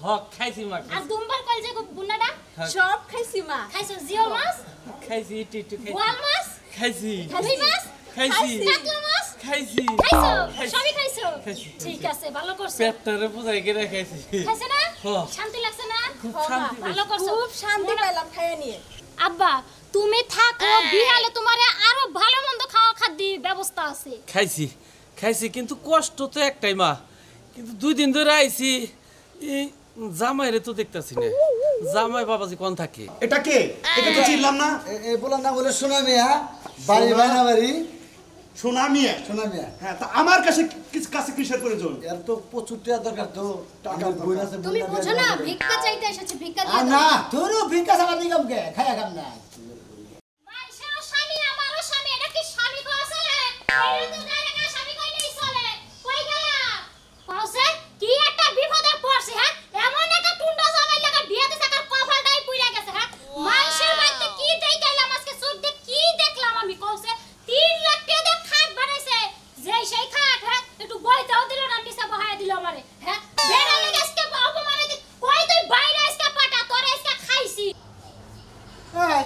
হক খাইছি মা আর দুম্বার কল যে বুনাডা সব খাইছি মা খাইছো জিও মাছ খাইছি একটু খাইছি বোয়াল মাছ খাইছি রুই মাছ খাইছি কাতলা মাছ খাইছি খাইছো সবই খাইছো খাইছি। ঠিক আছে ভালো করছো পেটটারে বুঝাই গেলে খাইছি খাইছে না হ্যাঁ। শান্তি লাগছে না খুব শান্তি ভালো করছো খুব শান্তি পেলাম খাইয়া নিয়ে আব্বা তুমি থাকো বিহালে তোমারে আরো ভালো মন্দ খাওয়া খাদ্যের ব্যবস্থা আছে খাইছি খাইছি কিন্তু কষ্ট তো একটাই মা কিন্তু 2 দিন ধরে আইছি এই জামাইরে তো দেখতাছি না জামাই বাবাজি কোন থাকে এটা কে এটা তো চিনলাম না বললাম না বলে শোনা মিয়া বাড়ি বাইনা বাড়ি সোনা মিয়া শোনা মিয়া হ্যাঁ তা আমার কাছে কিসের প্রয়োজন এর তো প্রচুর টাকা দরকার তো টাকা বই আছে তুমি বুঝো না ভিক্ষা চাইতে এসেছে ভিক্ষা আর দিয়ে না তোরও ভিক্ষা সারা নিগম কে খায়া কাম না মাইশের স্বামী আমারও স্বামী এটা কি স্বামী কইছে এটা তো ডাইরেক্ট স্বামী কই নাই চলে কই গেলা কইছে কি একটা বিপদে পড়ছে হ্যাঁ এমন একটা টুন্ডা জামাই লাগা বিয়ে দিছে তার কপালটাই পুইরা গেছে হ্যাঁ মাইশের বাড়িতে কি দেখাইলাম আজকে চোখ দিয়ে কি দেখলাম আমি কইছে 3 লাখ টাকা দিয়ে খাট বানাইছে যে সেই খাট হ্যাঁ একটু বইতাও দিল না নিচে বহায় দিল আমারে হ্যাঁ বেড়া লাগে আজকে অপমানে কই তুই বাইরে আজকে পাটা তোরে আজকে খাইছি এই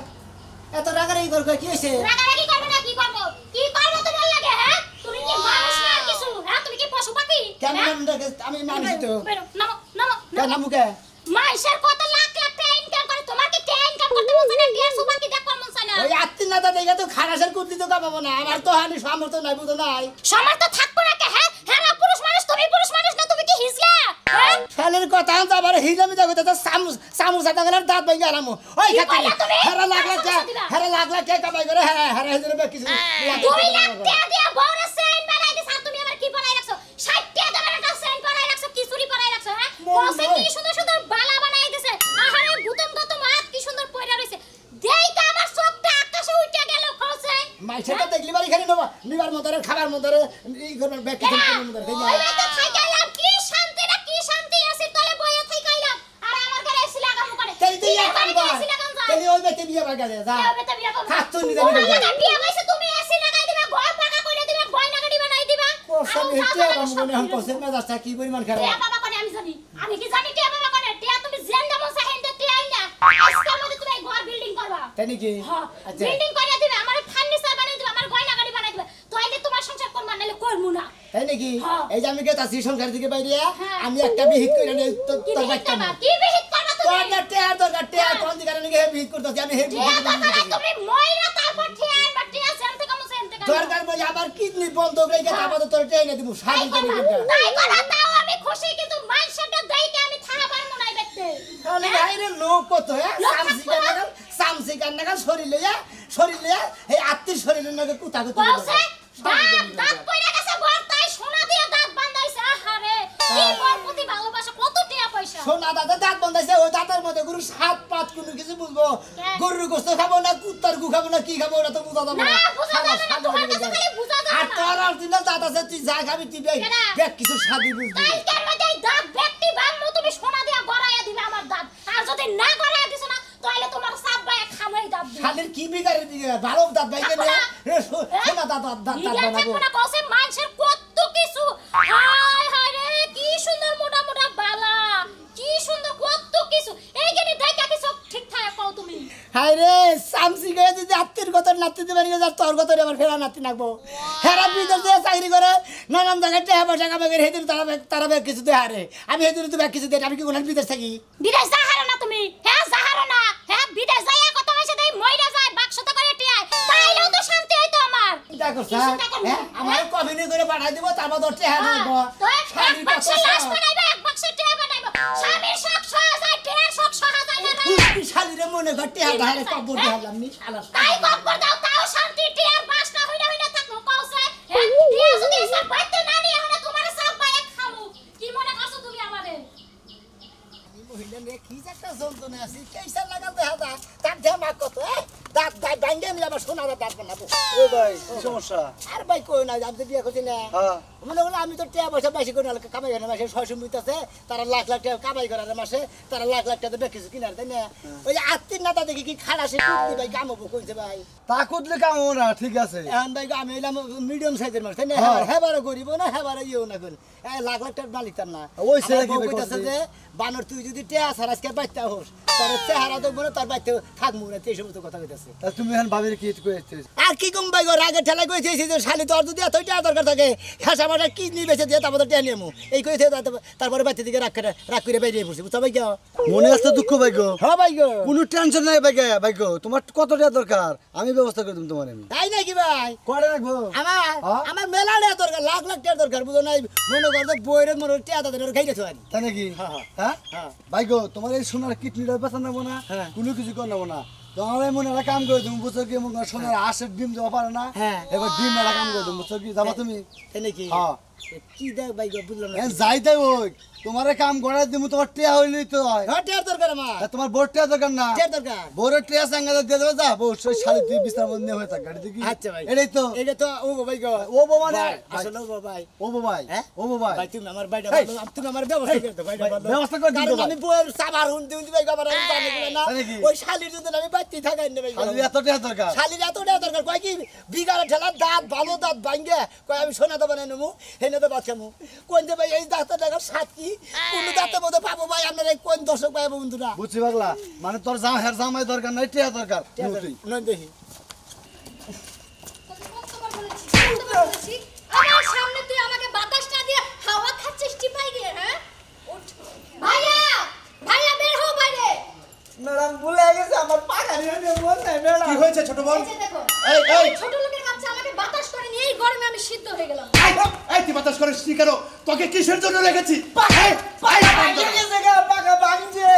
এত রাগারাগি করবে কি হইছে রাগারাগি করবে না কি করব কি করব তোমার লাগে হ্যাঁ তুমি কি মানুষ না আর কিছু হ্যাঁ তুমি কি পশু পাখি কেমন আমি মানুষ তো বেরো নামো নামো কেন মুকে মাইশের কত লাখ লাখ টাকা ইনকাম করে তোমার কি টাকা ইনকাম করতে মন চায় না কি আর সুপাকি দেখো মন চায় না ওই আত্মীয় নাতা দেখে তো খারাসের কুর্তি তো কামাবো না আমার তো হানি সামর্থ্য নাই বুঝো নাই সমর্থ থাকবো না কে হ্যাঁ হ্যাঁ না পুরুষ মানুষ তুমি পুরুষ মানুষ না তুমি কি হিজলা হ্যাঁ ফেলের কথা আনতে আবার হিজামি যাবে তো সামুসা টাকার দাঁত ভাঙি আরামো ওই কি খাতে কইলা তুমি? হেরা লাখ লাখ কে কামাই করে হেরা হিজরে কিছু 2 লাখ টাকা দিয়া বউরে চেইন বানাই দিছ আর তুমি আবার কি বানাই রাখছো 60 টাকা দামের একটা চেইন বানাই রাখছো কি চুরি বানাই রাখছো হ্যাঁ কসে কি সুন্দর সুন্দর বালা বানাই দিছে আহারে গুতম গতম হাত কি সুন্দর পয়রা রইছে দেইতা আমার চোখটা আকাশে উঠে গেল কসে মাইছেটা দেখলি বাড়ি খালি নেবা নিবার মন্তরে খাবার মন্তরে এই করবার ব্যাগ কিছু করবার মন্তরে তাই না ওই তো থাইকাইলাম কি শান্তি না কি শান্তি আছে তলে বইয়া থাইকাইলাম আর আমার ঘরে এসি লাগামু করে তাই তুই এক কাম কর এসি লাগাম যা তাই ওই বেতে বিয়ে বাগা দে যা এবে তো বিয়া করব খাত তুই নিতে তোমার নিবে লাগা বিয়া হইছে তুমি এসি লাগাই দিবা ঘর পাকা করে দিবা গয়না গাড়ি বানাই দিবা কোসা হেতে আমার মনে হন কোসের মেজাজটা কি পরিমাণ খারাপ টিয়া বাবা করে আমি জানি আমি কি জানি টিয়া বাবা করে টিয়া তুমি জেন্ডা মসা হেন্ডে টিয়া আইনা আজকের মধ্যে তুমি ঘর বিল্ডিং করবা তাই নাকি হ্যাঁ আচ্ছা বিল্ডিং করে দিবে আমার ফার্নিচার বানাই দিবে আমার গয়না গাড়ি বানাই দিবে তাইলে তোমার সংসার করবা নালে করমু না তাই নাকি হ্যাঁ। এই যে আমি গেতাছি সংসার থেকে বাইরে হ্যাঁ। আমি একটা বিহিত করে নেই কি তোর বিহিত বাচ্চা করবা কি বিহিত করবা তোর তুমি না টেয়ার দরকার টেয়ার কোন দিকে নাকি হে বিহিত করতেছি আমি হে টিয়া বাবা তুমি মইরা তারপর টিয়া আনবা টিয়া জানতে কম জানতে কম দরকার বলে আমার কিডনি বন্ধ করে গেছে আবার তোর ট্রেনে দিব স্বাধীন করে দিবি তাই করা তাও আমি খুশি কিন্তু মাইশাটা দেইতে আমি থাকা পারমু না দেখতে তাহলে বাইরে লোক কত লোক সামসি কান্নাগাল শরীর লইয়া এই আত্মীয় শরীরের নাকি কুতা কুতা বলছে দাঁত পয়রা গেছে বর তাই সোনা দিয়ে দাঁত বাঁধাইছে আহারে কি মোর প্রতি ভালোবাসা কত টাকা পয়সা সোনা দাদা দাঁত বন্ধাইছে ওই দাঁতের মধ্যে গরু সাত পাঁচ কোনো কিছু বুঝবো গরুর গোস্ত খাবো না কুত্তার গু খাবো না কি খাবো ওটা তো বুঝা যাবে না বুঝা যাবে না তোমার কাছে খালি বুঝা যাবে আর না তোর আর তিনটা দাঁত আছে তুই যা খাবি তুই ব্যাগ কিছু স্বাদই বুঝবি তাই কেন মধ্যে দাঁত ব্যক্তি বানমু তুমি সোনা দিয়া গড়াইয়া দিবে আমার দাঁত আর যদি না গড়াইয়া দিছ না তাহলে তোমার সাপ বায়া খামাই দাঁত দিবে শালের কি বিগারে দিকে ভালো দাঁত ভাইকে নিয়ে সোনা দাঁত বানাবো না কসে মানুষের কত কিছু হায় হায় রে কি সুন্দর মোটা মোটা বালা কি সুন্দর কত কিছু এইখানে দেখা কিছু ঠিকঠাক পাও তুমি হায় রে সামসি গয়ে যদি আত্মীর কথা নাতি দেবেন যা তোর কথা আবার ফেরা নাতি নাকবো হেরা বিদেশ দিয়ে চাকরি করে নানান জায়গায় টাকা পয়সা কামাই হেদিন তারা ব্যাগ কিছু দেয় হারে আমি হেদিন তো ব্যাগ কিছু দেয় আমি কি কোনো বিদেশ থাকি বিদেশ যাহারো না তুমি হ্যাঁ যাহারো না হ্যাঁ বিদেশ যাইয়া কত পয়সা দেই মইরা যায় বাক্সতে করে টিয়ায় তাইলেও তো শান্তি হইতো আমার চিন্তা করছ আমার কবিনি করে পাঠাই দিব তারপর তোর টাকা দেব এক বাক্স লাশ বানাইবে এক বাক্স টিয়া বানাইবে স্বামীর শখ সহা যায় টিয়ার শখ সহা যায় না শালিরে মনে কর টাকা ধারে কবর দিলাম নি শালা তাই কবর দাও তাও শান্তি টিয়ার বাস না হইনা হইনা থাকবো কওছে টিয়া যদি সব বাইতে না নিয়ে হলে তোমার সব বাইক খামু কি মনে করছো তুমি আমারে মহিলা নিয়ে কি একটা যন্ত্রণা আছে কেসা লাগাতে হাতা তার ধামা কত দাঁত দাঁত ভাঙ্গে আমি আবার সোনার দাঁত বানাবো। ও ভাই কি সমস্যা? আর ভাই কই না আমি তো বিয়ে করছি না হ্যাঁ মনে হলো আমি তো টাকা পয়সা বেশি করে কামাই করে মাসে 600 মিনিট আছে তারা লাখ লাখ টাকা কামাই করার মাসে তারা লাখ লাখ টাকা বেশ কিছু কিনার তাই না ওই যে আত্মীয় নাতা দেখি কি খালাসে কুটনি ভাই কামাবো কইছে ভাই তা কুদলে কামো না ঠিক আছে। এখন ভাই আমি হইলাম মিডিয়াম সাইজের মানুষ তাই না হ্যাঁ। হেবারও গরিব না হেবারও ইয়েও না করি লাখ লাখ টাকার মালিক তার না ওই ছেলে কি আমার বউ ভাই কইতাছে করছে? যে বানর তুই যদি টেয়া ছাড়া আজকে বাচ্চা হোস তার চেহারা দেখবো না তার বাচ্চা থাকবো না এই সমস্ত কথা কইতাছে তা তুমি এখন ভাবির কি কইতে? আর কি কম ভাই রাগে ঠেলা কইছে যে শালি তোর যদি এত টাকা দরকার থাকে হাসা মাসা কি নিয়ে বেঁচে দিয়ে তারপর টেয়া নিয়ে এই কইছে তারপরে বাচ্চা দিকে রাগ করে বেরিয়ে পড়ছি বুঝছো ভাই কেউ মনে আছে দুঃখ ভাই গো? হ্যাঁ ভাই গো কোনো টেনশন নাই ভাই গো তোমার কত টাকা দরকার আমি ব্যবস্থা করে দিম তোমার। আমি তাই নাকি ভাই কয়টা রাখবো? আমার হ্যাঁ? আমার মেলা টাকা দরকার লাখ লাখ টাকা দরকার বুঝো নাই মনে করতে বইয়ের মনে টাকা তাদের খাই গেছো আর তাই নাকি? হ্যাঁ, হ্যাঁ হ্যাঁ। ভাই গো তোমার এই সোনার কিডনিটা বেচা নেবো না, হ্যাঁ। কোনো কিছু করে নেবো না। তোমার মনে একটা কাম করে তুমি বুঝছো কি সোনার হাঁসের ডিম দেওয়া পারে না, হ্যাঁ। এবার ডিম মেলা কাম করে তুমি বুঝছো কি যাবা তুমি? তাই নাকি হ্যাঁ কি দেখ ভাই গো বুঝলাম না যাই তাই ওই তোমার কাম করাই দিব, তোমার টিয়া হইলেই তো হয়। হ্যাঁ টাকা দরকার আমার তা তোমার বোর টিয়া দরকার না, টাকা দরকার বোরের টিয়া সাঙ্গা দিয়ে দেবে যা বউ সেই শালি তুই বিছানার মধ্যে হয়ে থাক গাড়ি দেখি। আচ্ছা ভাই এটাই তো এটা তো ও ভাই গো ও বউ মানে ভাই, আসলে ও ভাই ও বউ ভাই হ্যাঁ? ও বউ ভাই ভাই তুমি আমার বাইটা এই, ভালো তুমি আমার ব্যবস্থা করে দাও ভাইটা ভাই, ভালো ব্যবস্থা করে দিতে কারণ ভাই। আমি বইয়ের সাবার হুন দিউনি ভাই আমার আমি জানি না তাই নাকি? ওই শালির জন্য আমি বাচ্চি থাকাই না ভাই গো। শালির এত টিয়া দরকার? শালির এত টাকা দরকার কয় কি বিঘার ঠেলা দাঁত ভালো দাঁত ভাঙ্গে কয় আমি সোনা দেবো না নেবো হেনে তো বাচ্চামু কোন যে ভাই এই দাঁতের টাকার সাত কি কোন দাঁতের মধ্যে পাবো ভাই আপনার এই কোন দর্শক পাবো বন্ধুরা বুঝছি পাগলা, মানে তোর হের জামাই দরকার নাই, টিয়া দরকার তুই। নয় দেখি আমার সামনে তুই আমাকে বাতাস না দিয়ে হাওয়া খাচ্ছিস টিপাই গিয়ে হ্যাঁ ওঠ ভাইয়া ভাইয়া বের হও বাইরে ম্যাডাম ভুলে গেছে আমার পাকা নিয়ে মন নাই ম্যাডাম কি হয়েছে ছোট বোন? এই যে দেখো এই, এই। ছোট লোকের বাচ্চা আমাকে বাতাস করে নিয়ে এই গরমে আমি সিদ্ধ হয়ে গেলাম এই, এই তুই বাতাস করিস নি কেন? তোকে কিসের জন্য রেখেছি? এই, পাকা ভাঙছে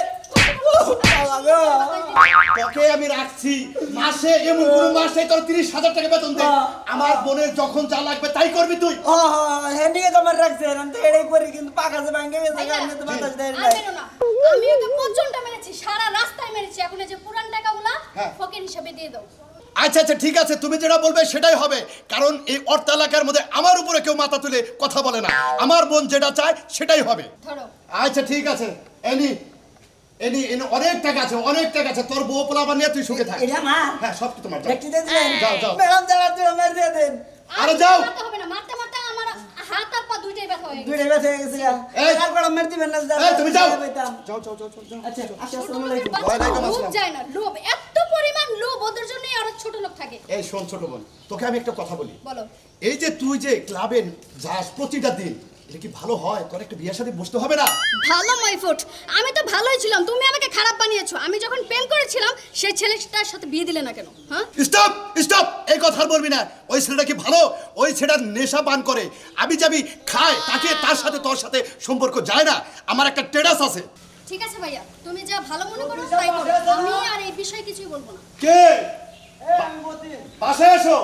তোকে আমি রাখছি মাসে, এমন কোন মাস নেই তোর 30,000 টাকা বেতন দে। আমার বোনের যখন যা লাগবে তাই করবি তুই। হ্যান্ডিকে তোমার রাখছে আমি তো এটাই করি কিন্তু পাকা যে ভাঙে গেছে ভাইয়া, আমি তো বাতাস দেয় আর মেরো না। আমি ওকে পর্যন্ত মেরেছি সারা রাস্তায় মেরেছি এখন এই যে পুরান টাকাগুলা হ্যাঁ। ফকির হিসেবে দিয়ে দাও আচ্ছা আচ্ছা ঠিক আছে, তুমি যেটা বলবে সেটাই হবে, কারণ এই অর্থ এলাকার মধ্যে আমার উপরে কেউ মাথা তুলে কথা বলে না। আমার বোন যেটা চায় সেটাই হবে। ধরো আচ্ছা ঠিক আছে, এনি এনি এনি অনেক টাকা আছে, অনেক টাকা আছে। তোর বউ পোলাপান নিয়ে তুই সুখে থাক। এটা আমার হ্যাঁ সব কি তোমার? যাও। ব্যক্তি দিয়ে দিবেন যাও, যাও। ম্যাডাম যারা তুই আমার দিয়ে দেন আরে যাও। মারতে হবে না মারতে মারতে আমার হাত আর পা দুইটাই ব্যথা হয়ে গেছে দুইটা বেঁচে হয়ে গেছে এই। আর বড় মেরে দিবেন না এই তুমি যাও। পাইতাম। যাও যাও যাও যাও, যাও। আচ্ছা ছোট আসসালামু লোকের আলাইকুম বাচ্চা ওয়ালাইকুম লোভ আসসালাম। যায় না লোভ এত পরিমাণ লোভ ওদের জন্যই আরো ছোট লোক থাকে এই শোন ছোট বোন, তোকে আমি একটা কথা বলি। বলো এই যে তুই যে ক্লাবে যাস প্রতিটা দিন, এটা কি ভালো হয়? তোর একটা বিয়ের সাথে বসতে হবে না? ভালো মাইফুট আমি তো ভালোই ছিলাম তুমি আমাকে খারাপ বানিয়েছো আমি যখন প্রেম করেছিলাম সেই ছেলেটার সাথে বিয়ে দিলে না কেন হ্যাঁ স্টপ স্টপ, এই কথা আর বলবি না। ওই ছেলেটা কি ভালো? ওই ছেলেটা নেশা পান করে, আমি যাবি খায়, তাকে তার সাথে তোর সাথে সম্পর্ক যায় না। আমার একটা টেরাস আছে। ঠিক আছে ভাইয়া তুমি যা ভালো মনে করো তাই করো আমি আর এই বিষয়ে কিছুই বলবো না কে? পাশে এসো।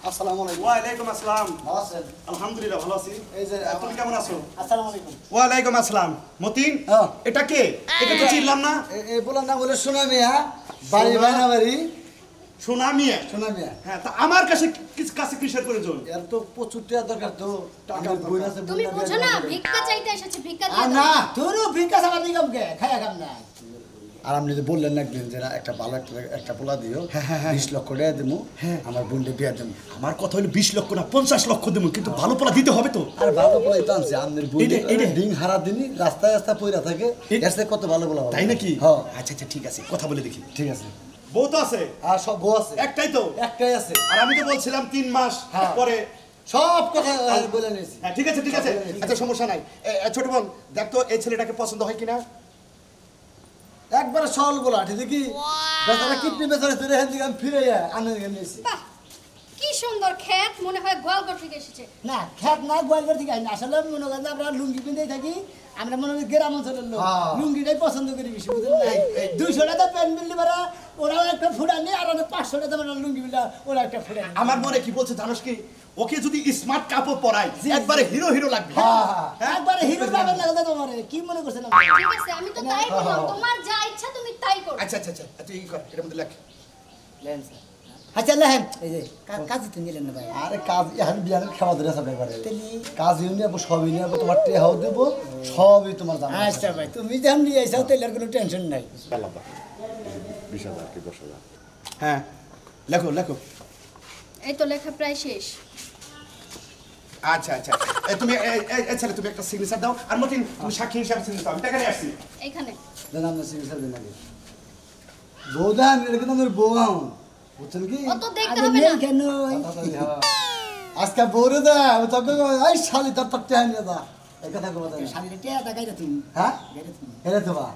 আসসালামু আলাইকুম। ওয়ালাইকুম আসসালাম। ভালো আছেন? আলহামদুলিল্লাহ ভালো আছি। এই যে তুমি কেমন আছো? আসসালামু আলাইকুম ওয়ালাইকুম আসসালাম। মতিন, হ্যাঁ। এটা কে? এটা তো চিনলাম না। এই বলার নাম বলে সোনা মিয়া, বাড়ি সোনা? বাইনা বাড়ি সোনা মিয়া। সোনা মিয়া। হ্যাঁ, তা আমার কাছে কাছে কিসের প্রয়োজন? এর তো প্রচুর টাকা দরকার তো, টাকা বই আছে তুমি বুঝো না ভিক্ষা চাইতে এসেছি ভিক্ষা আর দিয়ে না দাও তোরও ভিক্ষা সাবার নিগম কে খায়া কাম না আর আপনি যে বললেন না একদিন যে না একটা ভালো একটা পোলা দিও, 20 লক্ষ টাকা দেবো, আমার বোনকে বিয়ে দেবো। আমার কথা হলো 20 লক্ষ না 50 লক্ষ দেবো, কিন্তু ভালো পোলা দিতে হবে তো। আর ভালো পোলাই তো আনছে আপনার বোন এইটা। ডিং হারা দিনই রাস্তায় রাস্তায় পইরা থাকে, এর থেকে কত ভালো পোলা হবে। তাই নাকি? হ্যাঁ আচ্ছা আচ্ছা ঠিক আছে, কথা বলে দেখি। ঠিক আছে। বউ তো আছে? আর সব বউ আছে? একটাই তো? একটাই আছে। আর আমি তো বলছিলাম 3 মাস হ্যাঁ। পরে। সব কথা বলে নিয়েছি। হ্যাঁ ঠিক আছে ঠিক আছে, আচ্ছা সমস্যা নাই। ছোট বোন দেখ তো এই ছেলেটাকে পছন্দ হয় কিনা। একবারে সরল বলা ঠিক কি বেচারা কিডনি বেচারা তুই হেন দিকে আমি ফিরে আনে নিয়েছি। বাহ কি সুন্দর ক্ষেত মনে হয় গোয়ালঘর থেকে এসেছে না খেত না গোয়ালঘর থেকে আইনি আসলে মনে করেন যে আমরা লুঙ্গি পিঁধেই থাকি আমরা মনে করি গ্রাম অঞ্চলের লোক হ্যাঁ। লুঙ্গিটাই পছন্দ করি বেশি বুঝলেন না 200 টাকা প্যান্ট বিল্লি পারা ওরাও একটা ফুটা নিয়ে আর 500 টাকা মানে লুঙ্গি বিল্লা ওরা একটা ফুটা নিয়ে আমার মনে কি বলছে জানোস কি, ওকে যদি স্মার্ট কাপড় পরাই একবারে হিরো হিরো লাগবে। একবারে হিরো বাবা লাগবে তোমারে কি মনে করছেন আপনি? ঠিক আছে আমি তো তাই বললাম, তোমার যা ইচ্ছা তুমি তাই করো। আচ্ছা আচ্ছা আচ্ছা তুই কি কর এর মধ্যে লেখ। Lane sir. আচ্ছা লেন এই যে কাজ দিতে নিলেন না ভাই। আরে কাজ এখন বিয়ানের খাওয়া ধরে আছে একবারে তেলি কাজ ইউনি আপু সবই নিয়ে তোমার টেহাও দেবো সবই তোমার দাম আচ্ছা ভাই তুমি যেমন নিয়ে আইসাও তাহলে আর কোনো টেনশন নাই। 20,000 কি 10,000? হ্যাঁ লেখো লেখো। এই তো লেখা প্রায় শেষ। আচ্ছা আচ্ছা তুমি ছেলে তুমি একটা সিগনেচার দাও আর মতিন তুমি সাক্ষী হিসাবে সিগনেচার দাও। আমি টাকা নিয়ে আসছি। এখানে দেন আমরা সিগনেচার দিন আগে বৌদান এটা কিন্তু আমার বউ বুঝছেন কি অত দেখতে আগে হবে নেই না। কেন আজকে বউরে দা আমি তোকে এই শালি তোর তোর টেহা নিয়ে দা এই কথা কথা শালিরে টিয়া টাকাইরা তুমি হ্যাঁ গাইরা তুমি হেরে তো বা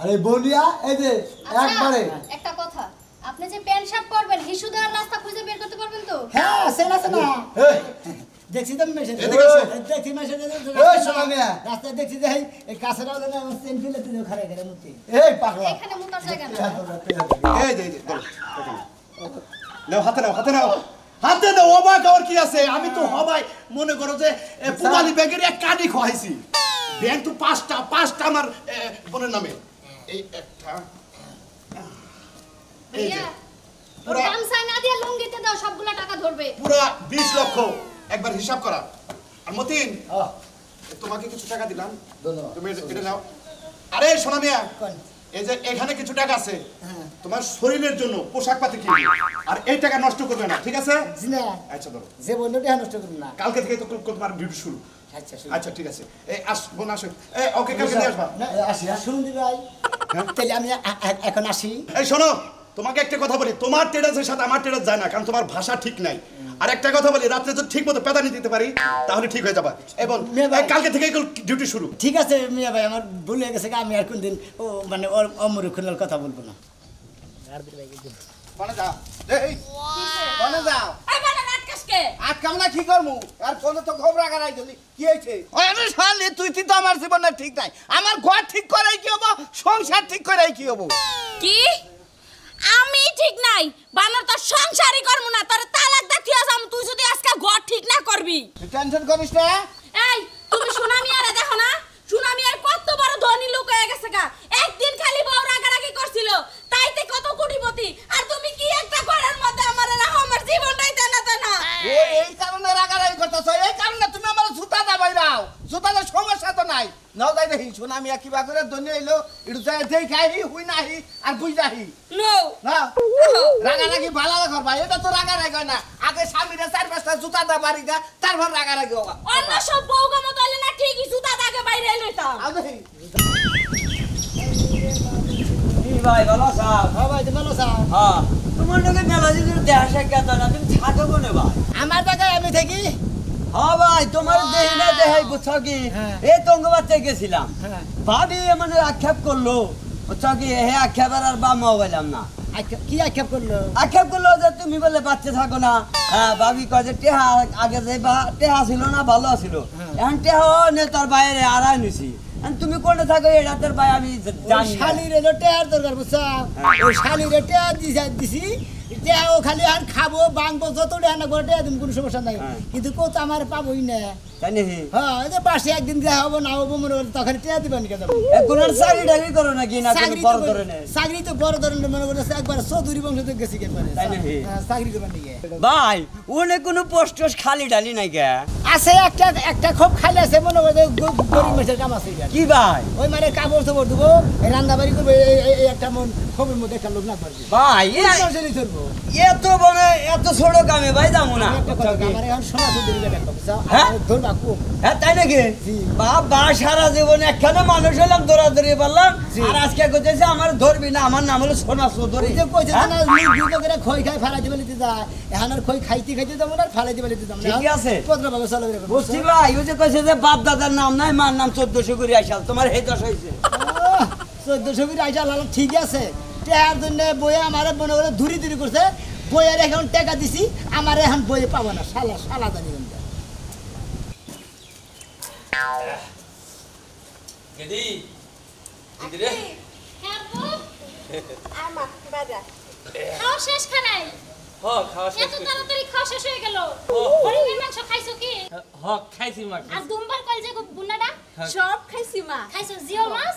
আরে বলিয়া এই যে একবারে একটা কথা, আপনি যে প্যান্ট শার্ট পরবেন হিসু দেওয়ার রাস্তা খুঁজে বের করতে পারবেন তো? হ্যাঁ সেনা সেনা এই দেখছি তো মেসেজ এদিকে আসো। দেখছি মেসেজ এই শোনা মিয়া। রাস্তায় দেখছি যে এই কাছেরাও যেন আমার চেন ফেলে তুই খারে খারে মুতি এই পাগলা এখানে মোটার জায়গা না। এই যে বলো নাও হাতে নাও হাতে নাও হাতে নাও। অবাক আর কি আছে, আমি তো হবাই মনে করো যে পুবালি ব্যাংকের এক কানি খোয়াইছি। ব্যাংক তো পাঁচটা আমার বোনের নামে। এই একটা এই যে ভাইয়া, ওর গামছা না দিয়ে লুঙ্গিতে দাও, সবগুলা টাকা ধরবে। পুরো 20 লক্ষ একবার হিসাব করা। আর মতিন তোমাকে কিছু টাকা দিলাম, ধন্যবাদ। তুমি এটা নাও। আরে সোনা মিয়া, এই যে এখানে কিছু টাকা আছে তোমার শরীরের জন্য পোশাক পাতি কিনবে, আর এই টাকা নষ্ট করবে না, ঠিক আছে? জিনা আচ্ছা ধরো, যে বন্ধু টিয়া নষ্ট করুন না। কালকে থেকে তো তোমার ডিউটি শুরু। আচ্ছা আচ্ছা ঠিক আছে, এই বোন আসো। এই ওকে কালকে নিয়ে আসবা। না আসি শুনুন দি ভাই তাহলে আমি এখন আসি। এই শোনো, তোমাকে একটা কথা বলি, তোমার টেরাসের সাথে আমার টেরাস যায় না, কারণ তোমার ভাষা ঠিক নাই। আর একটা কথা বলি, রাত্রে যদি ঠিক মতো পেদানি দিতে পারি তাহলে ঠিক হয়ে যাবে। এবং কালকে থেকে ডিউটি শুরু। ঠিক আছে মিয়া ভাই, আমার ভুল হয়ে গেছে, আমি আর কোনদিন ও মানে ওর অমরুক্ষণের কথা বলবো না। কোনে যাও এই কোনে যাও এই বানা আটকাসকে আজকাল না কি করমু আর কোন তো খবর আগারাই দিলি কি হইছে আরে শালি তুই তো আমার জীবনে ঠিক নাই আমার ঘর ঠিক করাই কি হবো সংসার ঠিক করাই কি হবো কি আমি ঠিক নাই বানর তো সংসারই করব না তোর তালাক দাতিয়া যাম তুই যদি আজকে ঘর ঠিক না করবি তুই টেনশন করিস না এই তুমি সুনামি আরে দেখো না সুনামি আর কত বড় ধনী লোক হয়ে গেছে গা একদিন খালি বউ রাগারাগি করছিল তাইতে কত কোটিপতি আর তুমি কি একটা ঘরের মধ্যে আমার রাখো আমার জীবনটাই তেনা তেনা এই কারণে রাগারাই করতেছ এই কারণে তুমি আমার জুতা দাবাই দাও জুতার সমস্যা তো নাই নাও যাই দেখি সুনামি কিবা করে দনি আইলো ইটু যাই দেই খাই হুই নাহি আর বুই যাহি নো না রাগারাগি ভালো করবা এটা তো রাগারাগি হয় না আগে স্বামীরে 4-5টা জুতা দাবারি দা তারপর রাগারাগি হবা অন্য সব বউগা মত হইলে না ঠিকই জুতা দাগে বাইরে লইতাম আও দেখি ভাই ভালো সাহেব হ্যাঁ ভাই ভালো স্যার। হ্যাঁ তোমার লোকে মেলা যদি দেখা সাক্ষাৎ না তুমি থাকো কোনে ভাই আমার জায়গায় আমি থাকি। হ্যাঁ ভাই তোমার দেহি না দেহাই বুঝছো কি হ্যাঁ। এই তঙ্গবাচ্চা গেছিলাম হ্যাঁ। ভাবি মানে আক্ষেপ করলো বুঝছো কি হে আক্ষেপের আর বা মোবাইলাম না কি আক্ষেপ করলো? আক্ষেপ করলো যে তুমি বলে বাচ্চা থাকো না হ্যাঁ ভাবি কয় যে টেহা আগে যে টেহা ছিল না ভালো ছিল এখন টেহা নে তোর বাইরে আড়াই নিছি তুমি কোনে থাকো এই রাতের ভাই আমি জানি না। শালি রে টেয়ার দরকার বুঝছা ওই শালি রে টেয়ার দিছি টেয়া ও খালি আর খাবো বাংবো যত টেয়া না করে টেয়া দিন কোনো সমস্যা নাই কিন্তু কত আমার পাবোই না। তাই নাকি হ্যাঁ এই যে পাশে একদিন দেখা হবো না হবো মনে করে তখন টেয়া দিবেন কেন? এখন আর চাকরি টাকরি করো নাকি না কোনো বড় ধরনের চাকরি তো বড় ধরনের মনে করছে একবার চৌধুরী বংশ থেকে গেছি কেন তাই নাকি? চাকরি করবেন নাকি? ভাই ওনে কোনো পোস্ট খালি ডালি নাই কে আছে একটা খুব খালি আছে মনে করে গরিব মেসের কাম আছে এখানে। কি ভাই ওই মানে কাপড় চোপড় দেবো রান্না বাড়ি করবো এই একটা মন খবরের মধ্যে একটা লোক না পারবে ভাই চলবো এত বড় এত ছোট কামে ভাই যাবো না একটা কথা আমার এখন শোনা চৌধুরী একটা হ্যাঁ? ধরবা খুব হ্যাঁ তাই নাকি বাবা সারা জীবন একখানে মানুষ হলাম দৌড়াদৌড়ি পারলাম আর আজকে কইতেছে আমার ধরবি না আমার নাম হলো সোনা চৌধুরী ওই যে কইছে না দুটো করে খই খাই ফালা দিবে লিতে যায় এখন আর খই খাইতে যাবো না ফালাই দিবে লিতে যাবো ঠিকই আছে। ভদ্রভাবে চলো বুঝছি ভাই ওই যে কইছে যে বাপ দাদার নাম নাই মার নাম 1400 করে আইসাল তোমার এই দশ হয়েছে 1400 করে আইসা লাল ঠিক আছে টেহার জন্য বইয়ে আমার মনে করে ধুরি ধুরি করছে বইয়ের এখন টাকা দিছি আমার এখন বইয়ে পাবো না শালা জানি গেদি গেদি রে হ্যাঁ আপু, আমা বাজা খাও শেষ খানাই। খাওয়া শেষ এত তাড়াতাড়ি খাওয়া শেষ হয়ে গেল ও। হরিণের মাংস খাইছো কি খাইছি মা আর দুম্বার কল যে বুনাটা সব খাইছি মা খাইছো জিও মাছ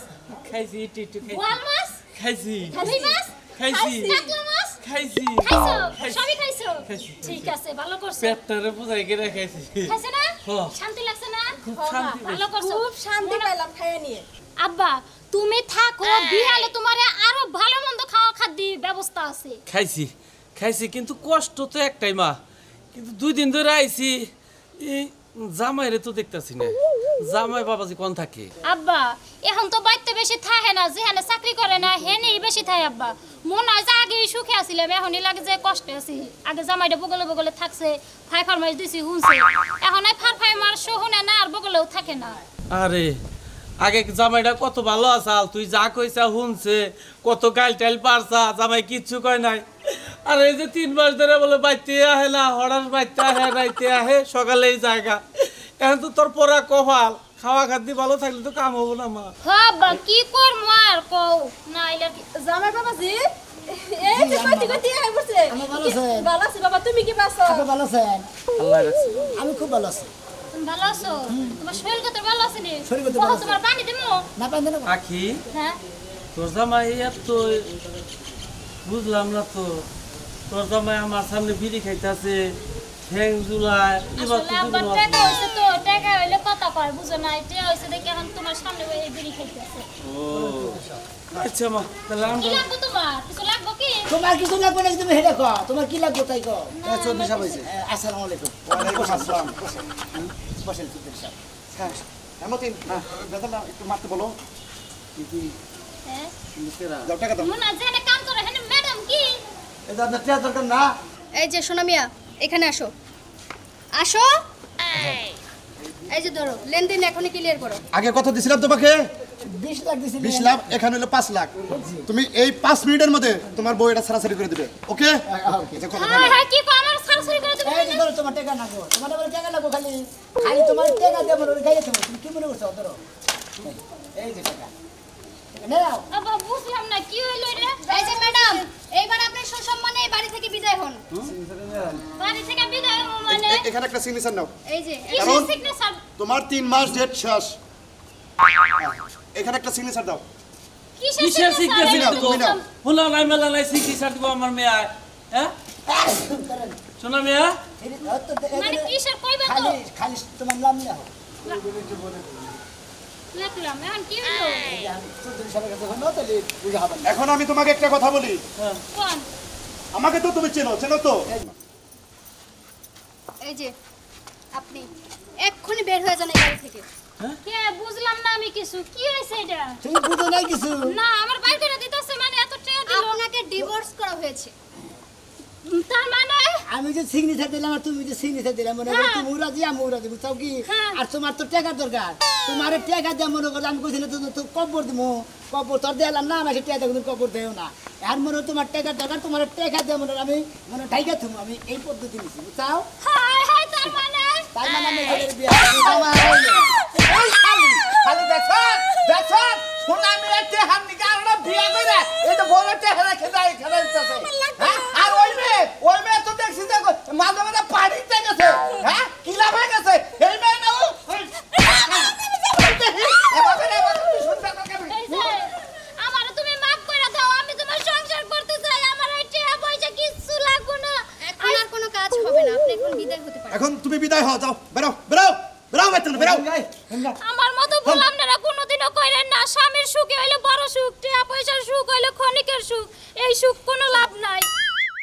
খাইছি একটু বোয়াল মাছ খাইছি রুই মাছ খাইছি কাতলা মাছ খাইছি খাইছো খাইছি। সবই খাইছো খাইছি। ঠিক আছে ভালো করছো পেটটারে বুঝাই করে খাইছি খাইছে না হ্যাঁ। শান্তি লাগছে না খুব শান্তি ভালো করছো খুব শান্তি পেলাম খাইয়া নিয়ে আব্বা তুমি থাকো বিয়ালে তোমারে আরো ভালো মন্দ খাওয়া খাদ্য ব্যবস্থা আছে খাইছি কিন্তু কষ্ট তো একটাই মা কিন্তু 2 দিন ধরে আইছি এই জামাইরে তো দেখতাছি না জামাই বাবাজি কোন থাকে আব্বা এখন তো বাইতে বেশি থাকে না যেখানে চাকরি করে না হেনেই বেশি থাকে আব্বা মনে হয় যে আগে সুখে আছিলাম এখনই লাগে যে কষ্টে আছি আগে জামাইটা বগলে বগলে থাকছে ফাই ফারমাইশ দিছি হুনছে এখন এই ফার মার শুনে না আর বগলেও থাকে না আরে আগে জামাইটা কত ভালো আসাল তুই যা কইছা শুনছে কত গাইল টাইল পারছা জামাই কিচ্ছু কয় নাই আর এই যে 3 মাস ধরে বলে বাইতে আহে না হঠাৎ বাইতে আহে রাইতে আহে সকালেই জায়গা এখন তো তোর পরা কপাল খাওয়া খাদ্য ভালো থাকলে তো কাম হবো না মা আব্বা কি করব আর কও না আইলে জামাই বাবাজি এই যে কইতে কইতে আই বসে আমি ভালো আছি। ভালো আছি বাবা তুমি কি পাছো আপনি ভালো আছেন আল্লাহ রাখছে আমি খুব ভালো আছি তুমি ভালো আছো তোমার শরীর কত ভালো আছে নি শরীর কত ভালো আছে। তোমার পানি দিমু না পাইন না আখি হ্যাঁ তোর জামাই এত বুঝলাম না তো তোর জামাই আমার সামনে বিড়ি খাইতেছে ঠ্যাং ঝুলায় এবার আসলে আব্বা টাকা হইছে তো টাকা হইলে কথা কয় বুঝো না এটা হইছে দেখি এখন তোমার সামনে এই বিড়ি খাইতেছে আচ্ছা মা তাহলে কি আমরা লাগবে তোমার কিছু লাগবে কি তোমার কিছু লাগবে না তুমি হেডে কো তোমার কি লাগবে তাই কো চৌধুরী সাহেব হয়েছে আসসালামু আলাইকুম ওয়ালাইকুম আসসালাম বসেন চৌধুরী সাহেব হ্যাঁ হেমতিন দাদা একটু মারতে বলো হ্যাঁ যাও টাকা দাও মনে আছে এনে কাম করে হেনে ম্যাডাম কি এটা আপনার টিয়া দরকার না এই যে সোনা মিয়া এখানে আসো আসো এই যে ধরো লেনদেন এখনই ক্লিয়ার করো আগে কত দিছিলাম তোমাকে 20 লাখ দিছি 20 লাখ এখানে হলো 5 লাখ তুমি এই 5 মিনিটের মধ্যে তোমার বউ এটা ছাড়াছাড়ি করে দিবে ওকে আচ্ছা কথা হ্যাঁ হ্যাঁ কি কো আমার সারসারি করে তুমি এই যে ধরো তোমার টাকা নাগো তোমার বলে টাকা নাগো খালি খালি তোমার টাকা দেব বলে গাইয়ে তুমি তুমি কি মনে করছো ধরো এই যে টাকা নাও আব্বা বুঝলাম না কি হইলো রে এই যে ম্যাডাম এইবার আপনি সসম্মানে এই বাড়ি থেকে বিদায় হন বাড়ি থেকে বিদায় হবো মানে এখানে একটা সিগনেচার নাও এই যে কিসের সিগনেচার তোমার 3 মাস ডেট শেষ এখানে একটা সিগনেচার দাও কিসের সিগনেচার নাও, দিব তুমি নাও। ফুলা নাই মেলা নাই সিগনেচার দিব আমার মেয়ে হ্যাঁ শোনা মেয়া মানে কিসের কইবে তো খালি খালি তোমার নাম নাও লাগলাম এখন কি হইলো চৌধুরী সাহেবের কাছে হলো তাহলে বুঝা হবে না এখন আমি তোমাকে একটা কথা বলি কোন আমাকে তো তুমি চেনো তো এই যে আপনি এক্ষুনি বের হয়ে যান এই বাড়ি থেকে কে বুঝলাম না আমি কিছু কি হইছে এটা তুমি বুঝো নাই কিছু না আমার বাইর করে দিতেছে মানে এত টাকা দিল আপনাকে ডিভোর্স করা হয়েছে তার মানে আমি যে সিগনেচার দিলাম আর তুমি যে সিগনেচার দিলাম মনে করো তুমি রাজি আমি রাজি বুঝছো কি হ্যাঁ। আর তোমার তো টাকার দরকার তোমার টাকা দিয়ে মনে করো আমি কইছি না তো কবর দিমু কবর তোর দিলাম না আমি টাকা দিয়ে কবর দেও না আর মনে হয় তোমার টাকার দরকার তোমার টাকা দিয়ে মনে আমি মনে টাইকা তুমি আমি এই পদ্ধতি নিছি বুঝছো হাই হাই তার মানে তাই মানে আমি ঘরের বিয়া আমার খালি দেখছ সোনা মিয়া টেহার নিকে আর বিয়া কইরা এই তো বড় টেহার রেখে যায় এখানে দিতেছে হ্যাঁ আর ওই মেয়ে তো দেখছি যে মাঝে মাঝে পানিতে গেছে হ্যাঁ কি লাভ হয়ে গেছে এই মেয়ে না এই যে আমারে তুমি মাফ করে দাও আমি তোমার সংসার করতে চাই আমার এই টাকা পয়সা কিছু লাগবে না এখন আর কোনো কাজ হবে না আপনি এখন বিদায় হতে পারেন এখন তুমি বিদায় হও যাও বেরো বেরো বেরো বেতন বেরো আমার মতো ভুল আপনারা কোনোদিনও কইরেন না স্বামীর সুখ হইলে বড় সুখ টাকা পয়সার সুখ হইলে ক্ষণিকের সুখ এই সুখ